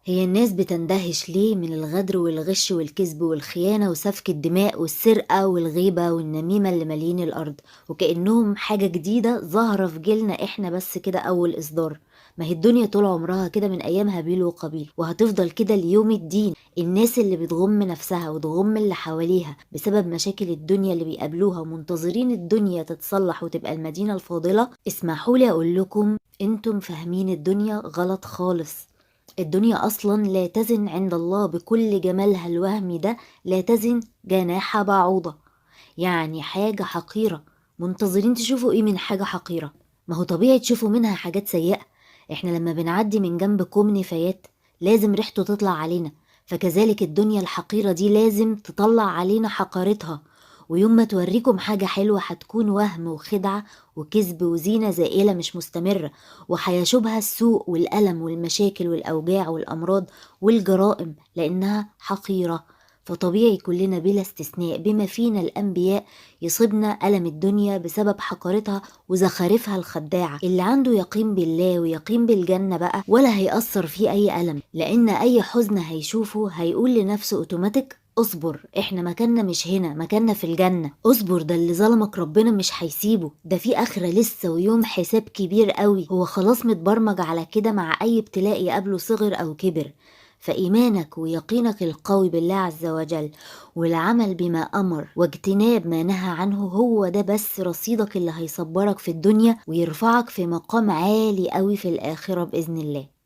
هي الناس بتندهش ليه من الغدر والغش والكذب والخيانة وسفك الدماء والسرقة والغيبة والنميمة اللي مالين الأرض، وكأنهم حاجة جديدة ظاهرة في جيلنا إحنا بس كده أول إصدار. ما هي الدنيا طول عمرها كده من أيام هابيل وقابيل، وهتفضل كده ليوم الدين. الناس اللي بتغم نفسها وتغم اللي حواليها بسبب مشاكل الدنيا اللي بيقابلوها ومنتظرين الدنيا تتصلح وتبقى المدينة الفاضلة، اسمحولي أقول لكم انتم فاهمين الدنيا غلط خالص. الدنيا أصلا لا تزن عند الله بكل جمالها الوهمي ده، لا تزن جناح بعوضة. يعني حاجة حقيرة. منتظرين تشوفوا ايه من حاجة حقيرة؟ ما هو طبيعي تشوفوا منها حاجات سيئة. احنا لما بنعدي من جنب كوم نفايات لازم ريحته تطلع علينا، فكذلك الدنيا الحقيرة دي لازم تطلع علينا حقارتها. ويوم ما توريكم حاجة حلوة هتكون وهم وخدعة وكذب وزينة زائلة مش مستمرة، وهيشوبها السوء والألم والمشاكل والأوجاع والأمراض والجرائم لأنها حقيرة. فطبيعي كلنا بلا استثناء بما فينا الأنبياء يصيبنا ألم الدنيا بسبب حقارتها وزخارفها الخداعة. اللي عنده يقين بالله ويقين بالجنة بقى ولا هيأثر فيه أي ألم، لأن أي حزن هيشوفه هيقول لنفسه أوتوماتيك اصبر، احنا مكاننا مش هنا، مكاننا في الجنة. اصبر، ده اللي ظلمك ربنا مش هيسيبه، ده في آخرة لسه ويوم حساب كبير قوي. هو خلاص متبرمج على كده مع أي ابتلاء يقابله صغر أو كبر. فإيمانك ويقينك القوي بالله عز وجل والعمل بما أمر واجتناب ما نهى عنه هو ده بس رصيدك اللي هيصبرك في الدنيا ويرفعك في مقام عالي قوي في الآخرة بإذن الله.